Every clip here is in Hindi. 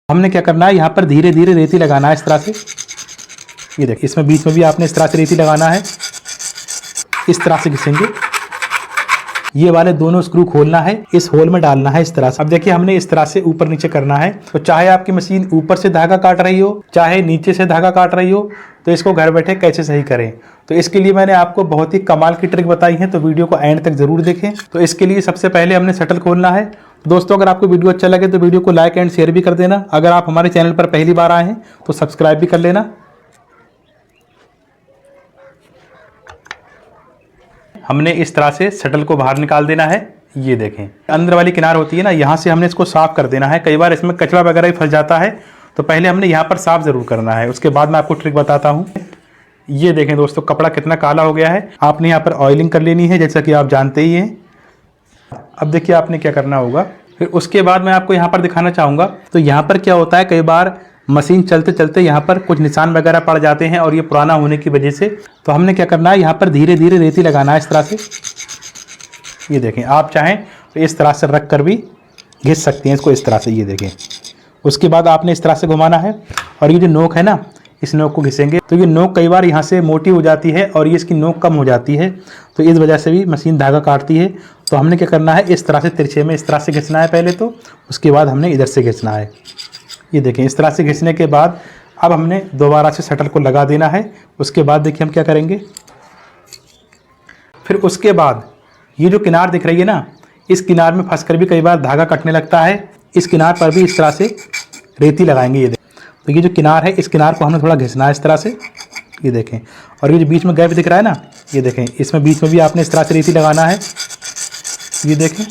हमने क्या करना है, यहाँ पर धीरे धीरे रेती लगाना है इस तरह से। ये देखिए, इसमें बीच में भी आपने इस तरह से रेती लगाना है, इस तरह से घिसेंगे। ये वाले दोनों स्क्रू खोलना है, इस होल में डालना है इस तरह से। अब देखिए हमने इस तरह से ऊपर नीचे करना है। तो चाहे आपकी मशीन ऊपर से धागा काट रही हो, चाहे नीचे से धागा काट रही हो, तो इसको घर बैठे कैसे सही करें, तो इसके लिए मैंने आपको बहुत ही कमाल की ट्रिक बताई है, तो वीडियो को एंड तक जरूर देखें। तो इसके लिए सबसे पहले हमने शटल खोलना है। दोस्तों, अगर आपको वीडियो अच्छा लगे तो वीडियो को लाइक एंड शेयर भी कर देना। अगर आप हमारे चैनल पर पहली बार आए हैं तो सब्सक्राइब भी कर लेना। हमने इस तरह से शटल को बाहर निकाल देना है। ये देखें, अंदर वाली किनार होती है ना, यहाँ से हमने इसको साफ कर देना है। कई बार इसमें कचरा वगैरह ही फंस जाता है, तो पहले हमने यहाँ पर साफ जरूर करना है, उसके बाद मैं आपको ट्रिक बताता हूँ। ये देखें दोस्तों, कपड़ा कितना काला हो गया है। आपने यहाँ पर ऑयलिंग कर लेनी है, जैसा कि आप जानते ही हैं। अब देखिए आपने क्या करना होगा, फिर उसके बाद मैं आपको यहाँ पर दिखाना चाहूँगा। तो यहाँ पर क्या होता है, कई बार मशीन चलते चलते यहाँ पर कुछ निशान वगैरह पड़ जाते हैं, और ये पुराना होने की वजह से। तो हमने क्या करना है, यहाँ पर धीरे धीरे रेती लगाना है इस तरह से। ये देखें, आप चाहें तो इस तरह से रख कर भी घिस सकते हैं इसको इस तरह से। ये देखें, उसके बाद आपने इस तरह से घुमाना है, और ये जो नोक है ना, इस नोक को घिसेंगे। तो ये नोक कई बार यहाँ से मोटी हो जाती है और ये इसकी नोक कम हो जाती है, तो इस वजह से भी मशीन धागा काटती है। तो हमने क्या करना है, इस तरह से तिरछे में इस तरह से घिसना है पहले, तो उसके बाद हमने इधर से घिसना है। ये देखें, इस तरह से घिसने के बाद अब हमने दोबारा से शटल को लगा देना है। उसके बाद देखिए हम क्या करेंगे, फिर उसके बाद ये जो किनार दिख रही है ना, इस किनार में फंसकर भी कई बार धागा कटने लगता है। इस किनार पर भी इस तरह से रेती लगाएंगे। ये देखें, तो ये जो किनार है, इस किनार को हमने थोड़ा घिसना है इस तरह से। ये देखें, और ये जो बीच में गैप दिख रहा है ना, ये देखें, इसमें बीच में भी आपने इस तरह से रेती लगाना है। ये देखें,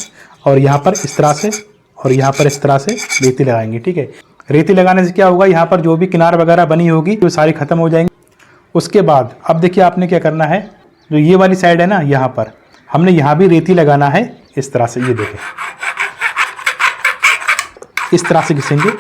और यहाँ पर इस तरह से, और यहाँ पर इस तरह से रेती लगाएंगे। ठीक है, रेती लगाने से क्या होगा, यहाँ पर जो भी किनार वगैरह बनी होगी वो सारी खत्म हो जाएंगी। उसके बाद अब देखिए आपने क्या करना है, जो ये वाली साइड है ना, यहाँ पर हमने यहाँ भी रेती लगाना है इस तरह से। ये देखें, इस तरह से घिसेंगे।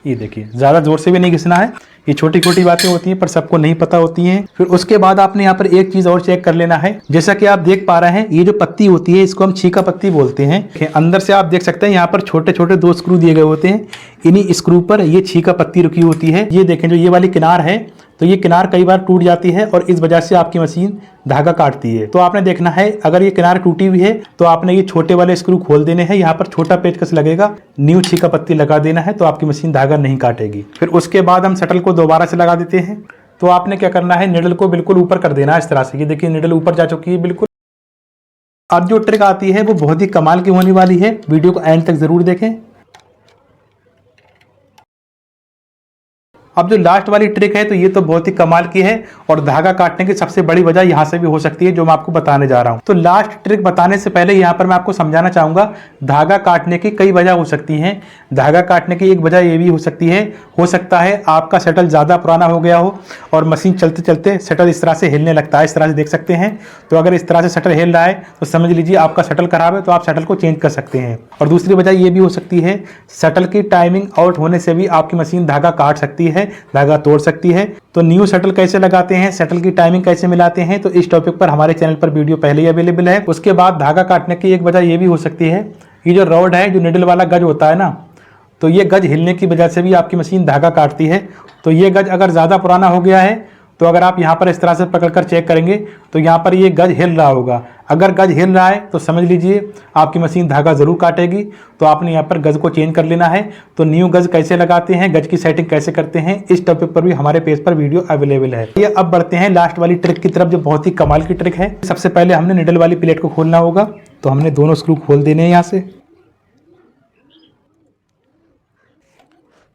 ये देखिए, ज़्यादा ज़ोर से भी नहीं घिसना है। ये छोटी छोटी बातें होती हैं पर सबको नहीं पता होती हैं। फिर उसके बाद आपने यहाँ पर एक चीज़ और चेक कर लेना है। जैसा कि आप देख पा रहे हैं, ये जो पत्ती होती है इसको हम छीका पत्ती बोलते हैं। अंदर से आप देख सकते हैं यहाँ पर छोटे छोटे 2 स्क्रू दिए गए होते हैं। इन्हीं स्क्रू पर ये छीका पत्ती रुकी होती है। ये देखें, जो ये वाली किनार है, तो ये किनार कई बार टूट जाती है और इस वजह से आपकी मशीन धागा काटती है। तो आपने देखना है, अगर ये किनार टूटी हुई है तो आपने ये छोटे वाले स्क्रू खोल देने हैं। यहाँ पर छोटा पेचकस लगेगा, न्यू छीका पत्ती लगा देना है, तो आपकी मशीन धागा नहीं काटेगी। फिर उसके बाद हम शटल को दोबारा से लगा देते हैं। तो आपने क्या करना है, निडल को बिल्कुल ऊपर कर देना है इस तरह से। ये देखिए, निडल ऊपर जा चुकी है बिल्कुल। अब जो ट्रिक आती है वो बहुत ही कमाल की होने वाली है, वीडियो को एंड तक जरूर देखें। अब जो लास्ट वाली ट्रिक है, तो ये तो बहुत ही कमाल की है, और धागा काटने की सबसे बड़ी वजह यहाँ से भी हो सकती है, जो मैं आपको बताने जा रहा हूँ। तो लास्ट ट्रिक बताने से पहले यहाँ पर मैं आपको समझाना चाहूँगा, धागा काटने की कई वजह हो सकती हैं। धागा काटने की एक वजह ये भी हो सकती है, हो सकता है आपका शटल ज़्यादा पुराना हो गया हो और मशीन चलते चलते शटल इस तरह से हिलने लगता है। इस तरह से देख सकते हैं। तो अगर इस तरह से शटल हिल रहा है तो समझ लीजिए आपका शटल खराब है, तो आप शटल को चेंज कर सकते हैं। और दूसरी वजह ये भी हो सकती है, शटल की टाइमिंग आउट होने से भी आपकी मशीन धागा काट सकती है, धागा तोड़ सकती है। तो न्यू शटल कैसे लगाते हैं, शटल की टाइमिंग कैसे मिलाते हैं, तो इस टॉपिक पर हमारे चैनल पर वीडियो पहले ही अवेलेबल है। उसके बाद धागा काटने की एक वजह ये भी हो सकती है, ये जो रॉड है, जो निडल वाला गज होता है ना, तो ये गज हिलने की वजह से भी आपकी मशीन धागा काटती है। तो ये गज अगर ज़्यादा पुराना हो गया है, तो अगर आप यहाँ पर इस तरह से पकड़कर चेक करेंगे तो यहाँ पर ये गज हिल रहा होगा। अगर गज हिल रहा है तो समझ लीजिए आपकी मशीन धागा ज़रूर काटेगी। तो आपने यहाँ पर गज को चेंज कर लेना है। तो न्यू गज कैसे लगाते हैं, गज की सेटिंग कैसे करते हैं, इस टॉपिक पर भी हमारे पेज पर वीडियो अवेलेबल है। ये अब बढ़ते हैं लास्ट वाली ट्रिक की तरफ, जो बहुत ही कमाल की ट्रिक है। सबसे पहले हमने निडल वाली प्लेट को खोलना होगा। तो हमने दोनों स्क्रू खोल देने हैं यहाँ से।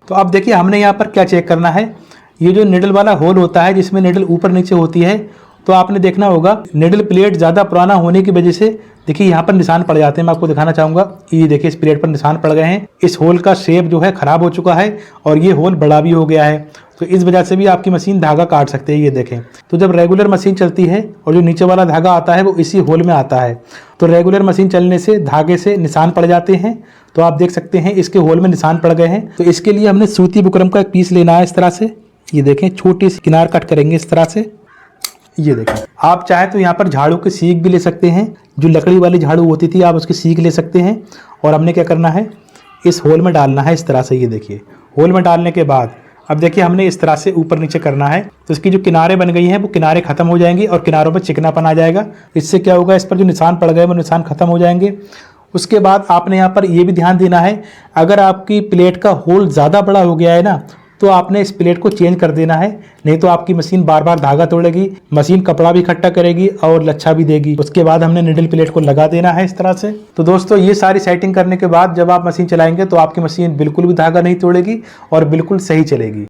तो अब देखिए हमने यहाँ पर क्या चेक करना है, ये जो निडल वाला होल होता है जिसमें निडल ऊपर नीचे होती है, तो आपने देखना होगा निडल प्लेट ज़्यादा पुराना होने की वजह से देखिए यहाँ पर निशान पड़ जाते हैं। मैं आपको दिखाना चाहूँगा, ये देखिए इस प्लेट पर निशान पड़ गए हैं। इस होल का शेप जो है ख़राब हो चुका है और ये होल बड़ा भी हो गया है, तो इस वजह से भी आपकी मशीन धागा काट सकते हैं। ये देखें, तो जब रेगुलर मशीन चलती है और जो नीचे वाला धागा आता है वो इसी होल में आता है, तो रेगुलर मशीन चलने से धागे से निशान पड़ जाते हैं। तो आप देख सकते हैं इसके होल में निशान पड़ गए हैं। तो इसके लिए हमने सूती बुकरम का एक पीस लेना है इस तरह से। ये देखें, छोटी सी किनार कट करेंगे इस तरह से। ये देखें, आप चाहे तो यहाँ पर झाड़ू की सीख भी ले सकते हैं, जो लकड़ी वाली झाड़ू होती थी आप उसकी सीख ले सकते हैं। और हमने क्या करना है, इस होल में डालना है इस तरह से। ये देखिए होल में डालने के बाद अब देखिए हमने इस तरह से ऊपर नीचे करना है, तो इसकी जो किनारे बन गई हैं वो किनारे खत्म हो जाएंगी और किनारों पर चिकनापन आ जाएगा। इससे क्या होगा, इस पर जो निशान पड़ गए वो निशान खत्म हो जाएंगे। उसके बाद आपने यहाँ पर ये भी ध्यान देना है, अगर आपकी प्लेट का होल ज़्यादा बड़ा हो गया है ना, तो आपने इस प्लेट को चेंज कर देना है, नहीं तो आपकी मशीन बार बार धागा तोड़ेगी, मशीन कपड़ा भी इकट्ठा करेगी और लच्छा भी देगी। उसके बाद हमने निडल प्लेट को लगा देना है इस तरह से। तो दोस्तों ये सारी सेटिंग करने के बाद जब आप मशीन चलाएंगे तो आपकी मशीन बिल्कुल भी धागा नहीं तोड़ेगी और बिल्कुल सही चलेगी।